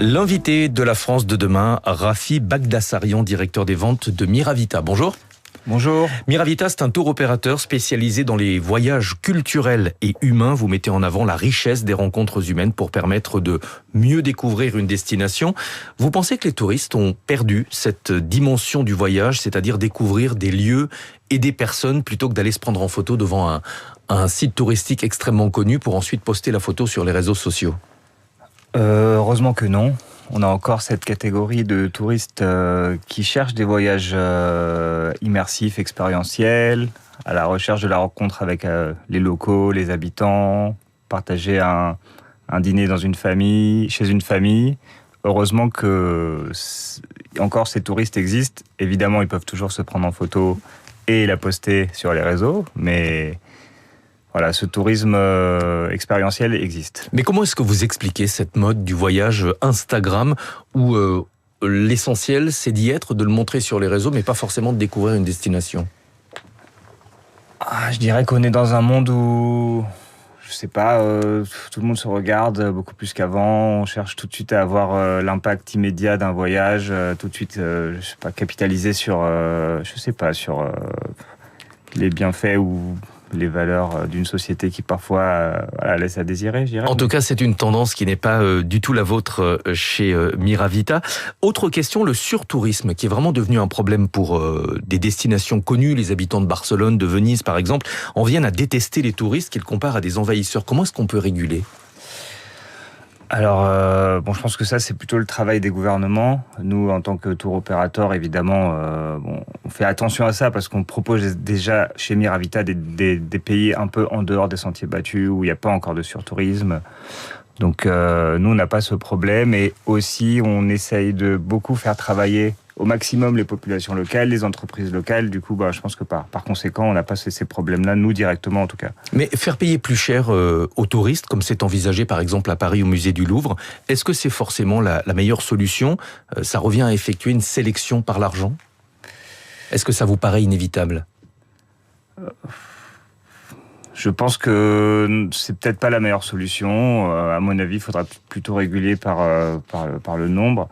L'invité de la France de demain, Rafi Bagdassarian, directeur des ventes de Miravita. Bonjour. Bonjour. Miravita, c'est un tour opérateur spécialisé dans les voyages culturels et humains. Vous mettez en avant la richesse des rencontres humaines pour permettre de mieux découvrir une destination. Vous pensez que les touristes ont perdu cette dimension du voyage, c'est-à-dire découvrir des lieux et des personnes plutôt que d'aller se prendre en photo devant un site touristique extrêmement connu pour ensuite poster la photo sur les réseaux sociaux? Heureusement que non. On a encore cette catégorie de touristes qui cherchent des voyages immersifs, expérientiels, à la recherche de la rencontre avec les locaux, les habitants, partager un dîner dans une famille, chez une famille. Heureusement que encore ces touristes existent. Évidemment, ils peuvent toujours se prendre en photo et la poster sur les réseaux, mais voilà, ce tourisme expérientiel existe. Mais comment est-ce que vous expliquez cette mode du voyage Instagram où l'essentiel c'est d'y être, de le montrer sur les réseaux, mais pas forcément de découvrir une destination? Je dirais qu'on est dans un monde où, je sais pas, tout le monde se regarde beaucoup plus qu'avant. On cherche tout de suite à avoir l'impact immédiat d'un voyage, tout de suite, je sais pas, capitaliser sur, sur les bienfaits ou les valeurs d'une société qui parfois laisse à désirer, je dirais. En tout cas, c'est une tendance qui n'est pas du tout la vôtre chez Miravita. Autre question, le surtourisme, qui est vraiment devenu un problème pour des destinations connues. Les habitants de Barcelone, de Venise, par exemple, en viennent à détester les touristes qu'ils comparent à des envahisseurs. Comment est-ce qu'on peut réguler ? Alors, je pense que ça, c'est plutôt le travail des gouvernements. Nous, en tant que tour opérateur, évidemment, on fait attention à ça parce qu'on propose déjà chez Miravita des pays un peu en dehors des sentiers battus où il n'y a pas encore de surtourisme. Donc, nous, on n'a pas ce problème. Et aussi, on essaye de beaucoup faire travailler au maximum les populations locales, les entreprises locales. Du coup, je pense que par conséquent, on n'a pas ces problèmes-là, nous, directement en tout cas. Mais faire payer plus cher aux touristes, comme c'est envisagé par exemple à Paris au musée du Louvre, est-ce que c'est forcément la meilleure solution ? Ça revient à effectuer une sélection par l'argent ? Est-ce que ça vous paraît inévitable ? Je pense que c'est peut-être pas la meilleure solution. À mon avis, il faudra plutôt réguler par le nombre.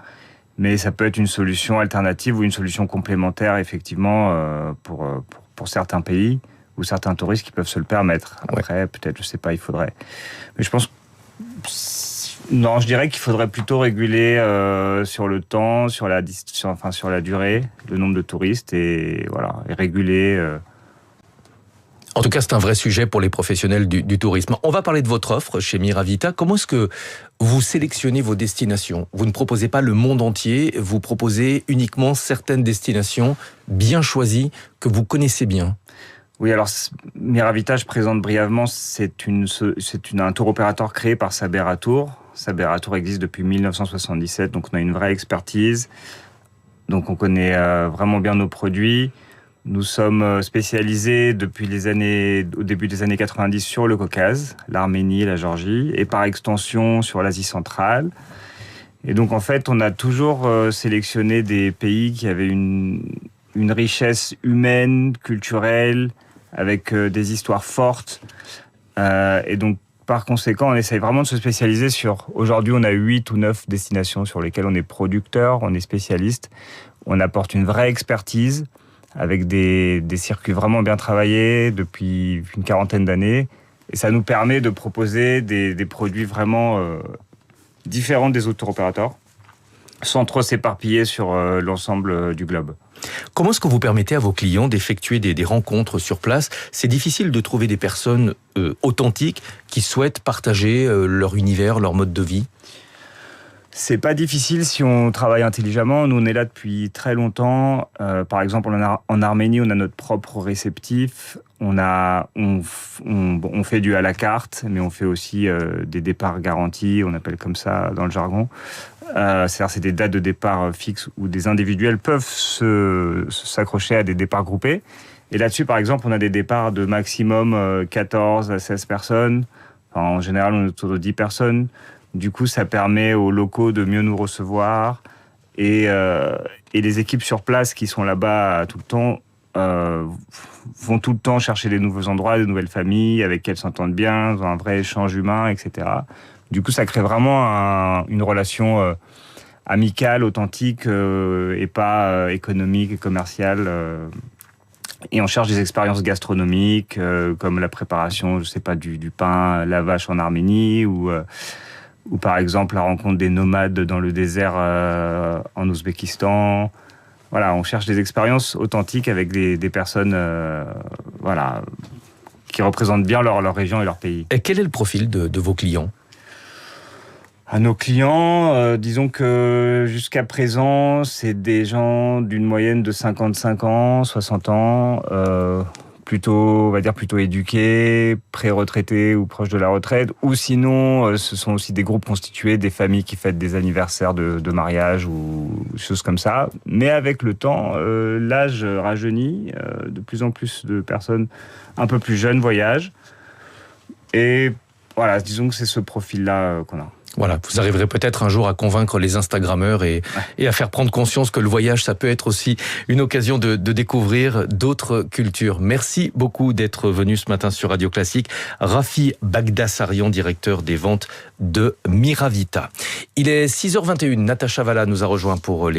Mais ça peut être une solution alternative ou une solution complémentaire, effectivement, pour certains pays ou certains touristes qui peuvent se le permettre. Après, peut-être, je sais pas, il faudrait. Mais je pense. Non, je dirais qu'il faudrait plutôt réguler sur le temps, sur la durée, le nombre de touristes et réguler. En tout cas, c'est un vrai sujet pour les professionnels du tourisme. On va parler de votre offre chez Miravita. Comment est-ce que vous sélectionnez vos destinations ? Vous ne proposez pas le monde entier, vous proposez uniquement certaines destinations bien choisies que vous connaissez bien. Oui, alors Miravita, je présente brièvement, c'est un tour opérateur créé par Saber-Atour. Saber-Atour existe depuis 1977, donc on a une vraie expertise. Donc on connaît vraiment bien nos produits. Nous sommes spécialisés au début des années 90 sur le Caucase, l'Arménie, la Géorgie, et par extension sur l'Asie centrale. Et donc en fait, on a toujours sélectionné des pays qui avaient une richesse humaine, culturelle, avec des histoires fortes. Et donc par conséquent, on essaye vraiment de se spécialiser sur... Aujourd'hui, on a 8 ou 9 destinations sur lesquelles on est producteur, on est spécialiste. On apporte une vraie expertise, avec des circuits vraiment bien travaillés depuis une quarantaine d'années. Et ça nous permet de proposer des produits vraiment différents des autres opérateurs, sans trop s'éparpiller sur l'ensemble du globe. Comment est-ce que vous permettez à vos clients d'effectuer des rencontres sur place ? C'est difficile de trouver des personnes authentiques qui souhaitent partager leur univers, leur mode de vie ? C'est pas difficile si on travaille intelligemment. Nous, on est là depuis très longtemps. Par exemple, en Arménie, on a notre propre réceptif. On fait du à la carte, mais on fait aussi des départs garantis, on appelle comme ça dans le jargon. C'est-à-dire, c'est des dates de départ fixes où des individuels peuvent s'accrocher à des départs groupés. Et là-dessus, par exemple, on a des départs de maximum 14 à 16 personnes. Enfin, en général, on est autour de 10 personnes. Du coup, ça permet aux locaux de mieux nous recevoir et les équipes sur place qui sont là-bas tout le temps vont tout le temps chercher des nouveaux endroits, de nouvelles familles avec qui elles s'entendent bien, ont un vrai échange humain, etc. Du coup, ça crée vraiment une relation amicale, authentique et pas économique et commerciale. Et on cherche des expériences gastronomiques comme la préparation, je sais pas, du pain la vache en Arménie ou par exemple la rencontre des nomades dans le désert en Ouzbékistan. Voilà, on cherche des expériences authentiques avec des personnes voilà, qui représentent bien leur région et leur pays. Et quel est le profil de vos clients ? À nos clients, disons que jusqu'à présent, c'est des gens d'une moyenne de 55 ans, 60 ans, plutôt, on va dire plutôt éduqués, pré-retraités ou proches de la retraite, ou sinon, ce sont aussi des groupes constitués, des familles qui fêtent des anniversaires de mariage ou choses comme ça. Mais avec le temps, l'âge rajeunit, de plus en plus de personnes un peu plus jeunes voyagent. Et voilà, disons que c'est ce profil-là qu'on a. Voilà, vous arriverez peut-être un jour à convaincre les Instagrammeurs et à faire prendre conscience que le voyage, ça peut être aussi une occasion de découvrir d'autres cultures. Merci beaucoup d'être venu ce matin sur Radio Classique. Rafi Bagdasarian, directeur des ventes de Miravita. Il est 6h21, Natacha Valla nous a rejoint pour les